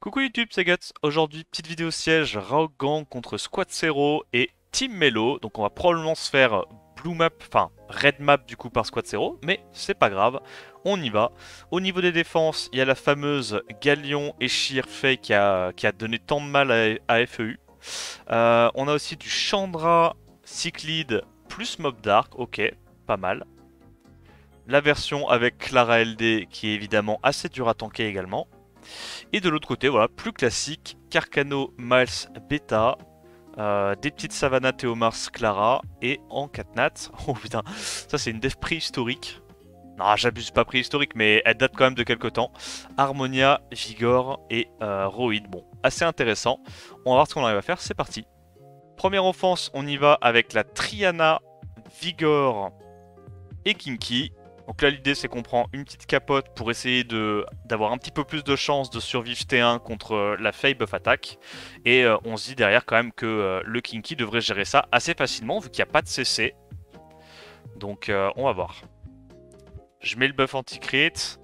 Coucou YouTube, c'est Guts. Aujourd'hui, petite vidéo siège Raog Gang contre Squad Zero et Team Mello. Donc on va probablement se faire Blue Map, enfin Red Map du coup par Squad Zero, mais c'est pas grave, on y va. Au niveau des défenses, il y a la fameuse Galion et Fei qui a donné tant de mal à FEU. On a aussi du Chandra, Cyclide plus Mob Dark, ok, pas mal. La version avec Clara LD qui est évidemment assez dure à tanker également. Et de l'autre côté, voilà, plus classique, Carcano, Miles, Beta, des petites Savannah, Théomars, Clara, et en 4 nat. Oh putain, ça c'est une def préhistorique. Non, j'abuse pas préhistorique, mais elle date quand même de quelques temps. Harmonia, Vigor et Roid. Bon, assez intéressant. On va voir ce qu'on arrive à faire, c'est parti. Première offense, on y va avec la Triana, Vigor et Kinky. Donc là l'idée c'est qu'on prend une petite capote pour essayer d'avoir un petit peu plus de chance de survivre T1 contre la Faye buff attack. Et on se dit derrière quand même que le Kinky devrait gérer ça assez facilement vu qu'il n'y a pas de CC. Donc on va voir. Je mets le buff anti-crit.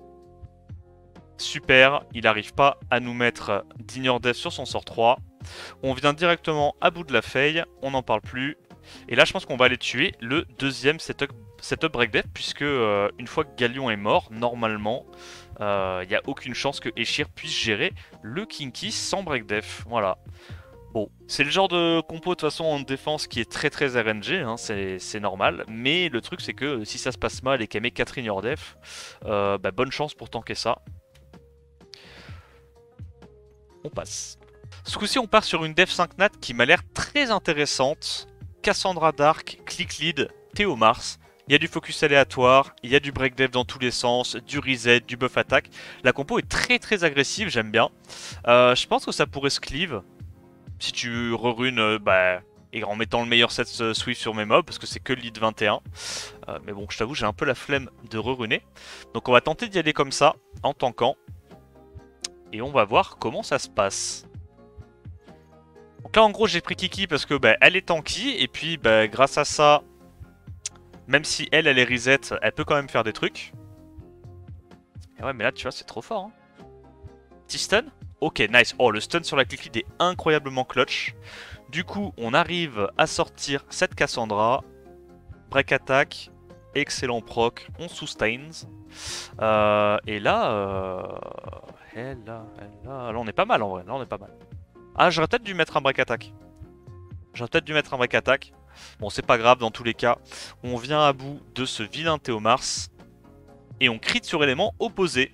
Super, il n'arrive pas à nous mettre d'Ignore Death sur son sort 3. On vient directement à bout de la Faye, on n'en parle plus. Et là je pense qu'on va aller tuer le deuxième setup break death, puisque une fois que Galion est mort, normalement, il n'y a aucune chance que Eshir puisse gérer le Kinky sans break death. Voilà. Bon, c'est le genre de compo de toute façon en défense qui est très RNG, hein, c'est normal. Mais le truc c'est que si ça se passe mal et qu'elle met 4 ignore def, bah, bonne chance pour tanker ça. On passe. Ce coup-ci on part sur une def 5 nat qui m'a l'air très intéressante. Cassandra Dark, Click Lead, Théomars. Il y a du focus aléatoire, il y a du break dev dans tous les sens, du reset, du buff attack. La compo est très agressive, j'aime bien. Je pense que ça pourrait se cleave si tu rerunes et en mettant le meilleur set Swift sur mes mobs, parce que c'est que le lead 21. Mais bon, je t'avoue, j'ai un peu la flemme de reruner. Donc on va tenter d'y aller comme ça, en tankant. Et on va voir comment ça se passe. Donc là, en gros, j'ai pris Kiki parce que elle est tanky, et puis grâce à ça, même si elle est reset, elle peut quand même faire des trucs. Et ouais, mais là, tu vois, c'est trop fort. Hein. Petit stun. Ok, nice. Oh, le stun sur la click lead est incroyablement clutch. Du coup, on arrive à sortir cette Cassandra. Break attack. Excellent proc. On sustains. Et là, là, on est pas mal en vrai. Là, on est pas mal. Ah, j'aurais peut-être dû mettre un break attack. Bon, c'est pas grave, dans tous les cas. On vient à bout de ce vilain Théomars. Et on crit sur élément opposé.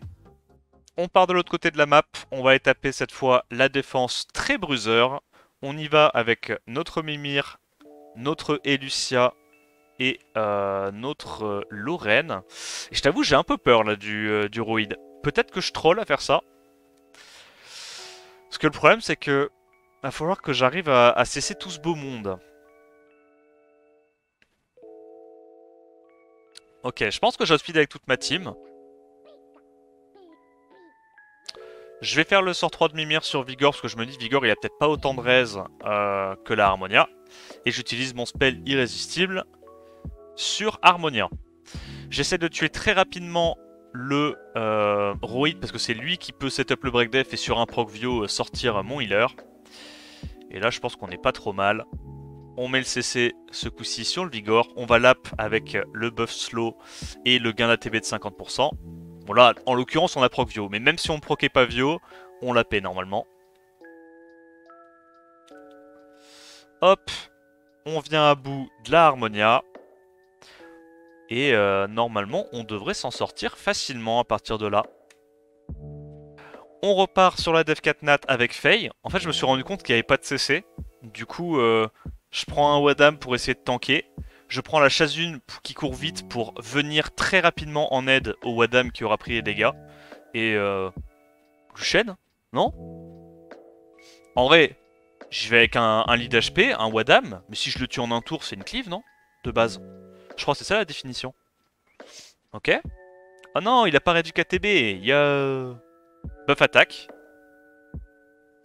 On part de l'autre côté de la map. On va aller taper cette fois la défense très bruiser. On y va avec notre Mimir, notre Elucia et notre Lorraine. Et je t'avoue, j'ai un peu peur là du Roid. Peut-être que je troll à faire ça. Parce que le problème, c'est que va falloir que j'arrive à cesser tout ce beau monde. Ok, je pense que j'ai speed avec toute ma team. Je vais faire le sort 3 de Mimir sur Vigor, parce que je me dis Vigor il a peut-être pas autant de raise que la Harmonia. Et j'utilise mon spell irrésistible sur Harmonia. J'essaie de tuer très rapidement le Roid, parce que c'est lui qui peut setup le break def et sur un proc vio sortir mon healer. Et là je pense qu'on est pas trop mal. On met le CC ce coup-ci sur le Vigor. On va lap avec le buff slow et le gain d'ATB de 50%. Bon là, en l'occurrence, on a proc Vio. Mais même si on proquait pas Vio, on la paie normalement. Hop, on vient à bout de la Harmonia. Et normalement, on devrait s'en sortir facilement à partir de là. On repart sur la Dev 4 Nat avec Faye. En fait, je me suis rendu compte qu'il n'y avait pas de CC. Du coup, je prends un Wadam pour essayer de tanker. Je prends la Chazune qui court vite pour venir très rapidement en aide au Wadam qui aura pris les dégâts. Et Luchen, non? En vrai, j'y vais avec un lead HP, un Wadam, mais si je le tue en un tour, c'est une cleave, non? De base. Je crois que c'est ça la définition. Ok. Oh non, il a pas réduit KTB, il y a... Buff attack.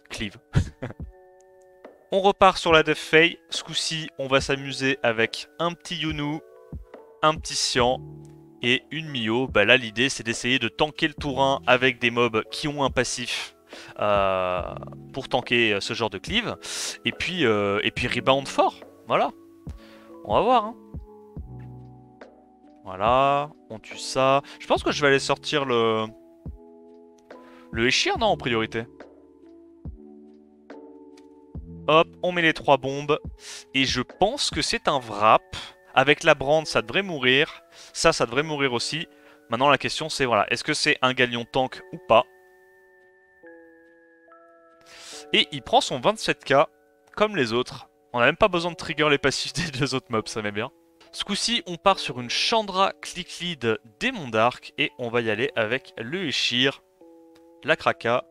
Cleave. On repart sur la Def Faye. Ce coup-ci, on va s'amuser avec un petit Yunu, un petit Sian et une Mio. Bah là, l'idée, c'est d'essayer de tanker le tour 1 avec des mobs qui ont un passif pour tanker ce genre de cleave. Et puis rebound fort. Voilà. On va voir. Hein. Voilà, on tue ça. Je pense que je vais aller sortir le Échir, non, en priorité. Hop, on met les 3 bombes. Et je pense que c'est un wrap. Avec la brande, ça devrait mourir. Ça devrait mourir aussi. Maintenant, la question, c'est, voilà, est-ce que c'est un galion tank ou pas? Et il prend son 27k, comme les autres. On n'a même pas besoin de trigger les passifs des 2 autres mobs, ça m'est bien. Ce coup-ci, on part sur une Chandra Click Lead Démon Dark. Et on va y aller avec le Échir, la Kraka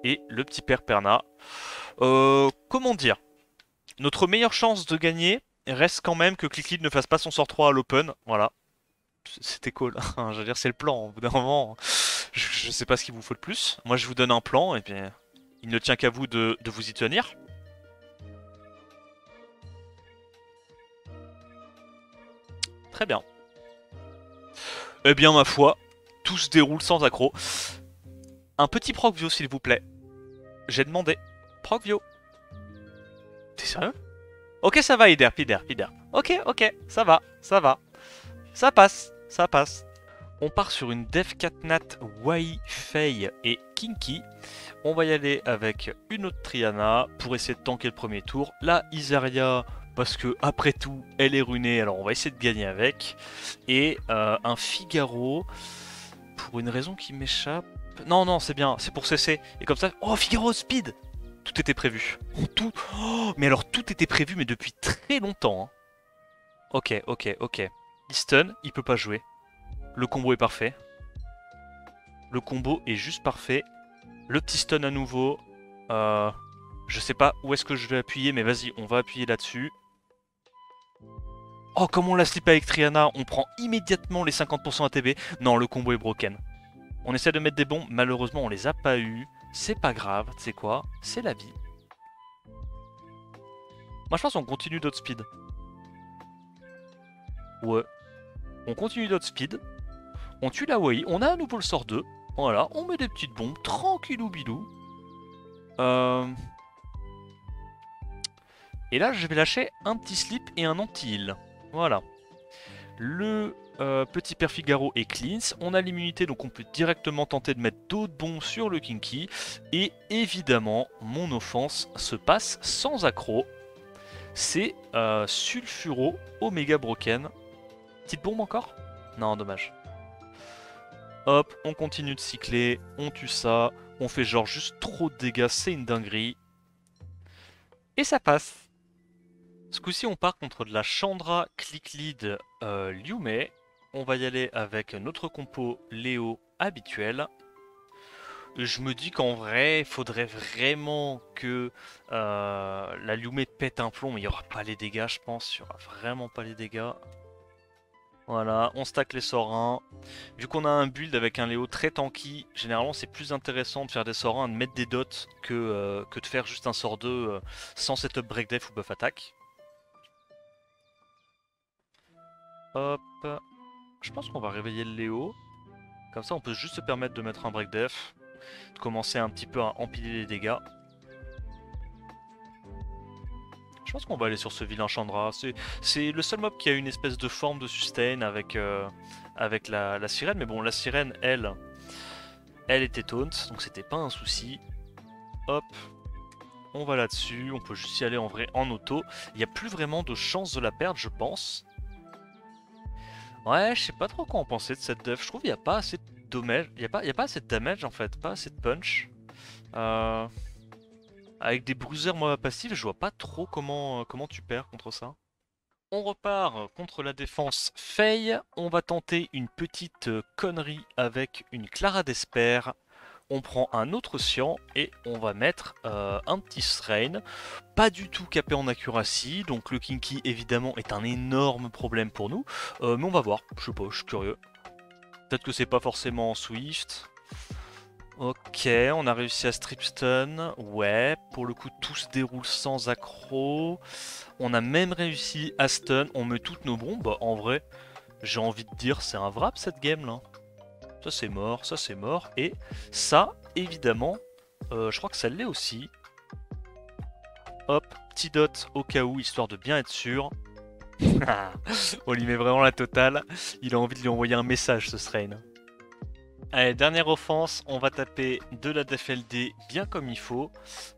et le petit Père Perna. Comment dire? Notre meilleure chance de gagner reste quand même que Click Lead ne fasse pas son sort 3 à l'open. Voilà. C'était cool. Je veux dire, c'est le plan. Au bout d'un moment, je sais pas ce qu'il vous faut de plus. Moi, je vous donne un plan et puis il ne tient qu'à vous de vous y tenir. Très bien. Eh bien, ma foi, tout se déroule sans accroc. Un petit Procvio, s'il vous plaît. J'ai demandé. Procvio. T'es sérieux? Ok, ça va, Iderp. Ok, ça va. Ça passe. On part sur une Def Catnat, Wai, Fei et Kinky. On va y aller avec une autre Triana pour essayer de tanker le premier tour. La Isaria, parce que après tout, elle est runée, alors on va essayer de gagner avec. Et un Figaro, pour une raison qui m'échappe. Non, c'est bien, c'est pour cesser. Et comme ça, oh, Figaro speed! Tout était prévu. Mais alors tout était prévu, mais depuis très longtemps. Hein. Ok. Il stun, il peut pas jouer. Le combo est parfait. Le combo est juste parfait. Le petit stun à nouveau. Je sais pas où est-ce que je vais appuyer, mais vas-y, on va appuyer là-dessus. Oh, comme on la slip avec Triana, on prend immédiatement les 50% ATB. Non, le combo est broken. On essaie de mettre des bombes, malheureusement on les a pas eu. C'est pas grave, tu sais quoi, c'est la vie. Moi je pense qu'on continue d'autres speed. Ouais. On continue d'autres speed. On tue la Wai, on a à nouveau le sort 2. Voilà, on met des petites bombes, tranquillou bilou. Et là je vais lâcher un petit slip et un anti-heal. Voilà. Le petit Père Figaro est cleanse, on a l'immunité donc on peut directement tenter de mettre d'autres bombes sur le Kinky. Et évidemment, mon offense se passe sans accro. C'est Sulfuro Omega Broken. Petite bombe encore? Non, dommage. Hop, on continue de cycler, on tue ça, on fait genre juste trop de dégâts, c'est une dinguerie. Et ça passe. Ce coup-ci, on part contre de la Chandra Click Lead Liume. On va y aller avec notre compo Léo habituel. Je me dis qu'en vrai, il faudrait vraiment que la Liume pète un plomb, mais il n'y aura pas les dégâts, je pense. Il n'y aura vraiment pas les dégâts. Voilà, on stack les sorts 1. Vu qu'on a un build avec un Léo très tanky, généralement c'est plus intéressant de faire des sorts 1 et de mettre des dots que de faire juste un sort 2 sans setup break def ou buff attack. Hop. Je pense qu'on va réveiller le Léo. Comme ça on peut juste se permettre de mettre un break def. De commencer un petit peu à empiler les dégâts. Je pense qu'on va aller sur ce vilain Chandra. C'est le seul mob qui a une espèce de forme de sustain avec la sirène. Mais bon, la sirène, elle était taunt, donc c'était pas un souci. Hop, on va là-dessus. On peut juste y aller en vrai en auto. Il n'y a plus vraiment de chance de la perdre, je pense. Ouais, je sais pas trop quoi en penser de cette def. Je trouve qu'il n'y a pas assez de damage. Il y a pas assez de damage en fait, pas assez de punch. Avec des bruiseurs moi passifs, je vois pas trop comment tu perds contre ça. On repart contre la défense Fei. On va tenter une petite connerie avec une Clara d'Esper. On prend un autre Cyan et on va mettre un petit Strain. Pas du tout capé en accuracy, donc le Kinky évidemment est un énorme problème pour nous. Mais on va voir, je sais pas, je suis curieux. Peut-être que c'est pas forcément Swift. Ok, on a réussi à strip stun. Ouais, pour le coup tout se déroule sans accro. On a même réussi à stun. On met toutes nos bombes. Bah, en vrai, j'ai envie de dire c'est un wrap cette game là. Ça c'est mort, ça c'est mort. Et ça, évidemment, Je crois que ça l'est aussi. Hop, petit dot au cas où, histoire de bien être sûr. On lui met vraiment la totale. Il a envie de lui envoyer un message, ce Strain. Allez, dernière offense, on va taper de la DFLD bien comme il faut.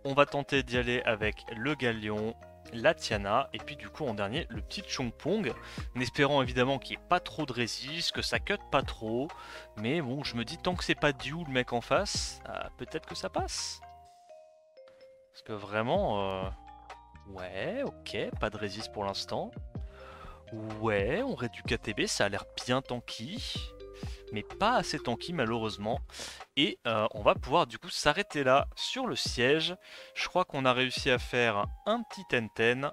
On va tenter d'y aller avec le Galion, la Tiana, et puis du coup en dernier, le petit Chongpong. En espérant évidemment qu'il n'y ait pas trop de résist, que ça cut pas trop. Mais bon, je me dis, tant que c'est pas Dew le mec en face, peut-être que ça passe. Parce que vraiment... Ouais, ok, pas de résist pour l'instant. Ouais, on réduit KTB, ça a l'air bien tanky. Mais pas assez tanky malheureusement. Et on va pouvoir du coup s'arrêter là sur le siège. Je crois qu'on a réussi à faire un petit ten-ten.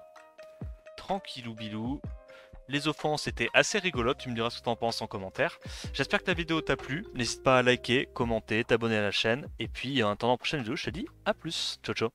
Tranquillou bilou. Les offenses étaient assez rigolotes, tu me diras ce que t'en penses en commentaire. J'espère que la vidéo t'a plu. N'hésite pas à liker, commenter, t'abonner à la chaîne. Et puis en attendant la prochaine vidéo, je te dis à plus. Ciao ciao.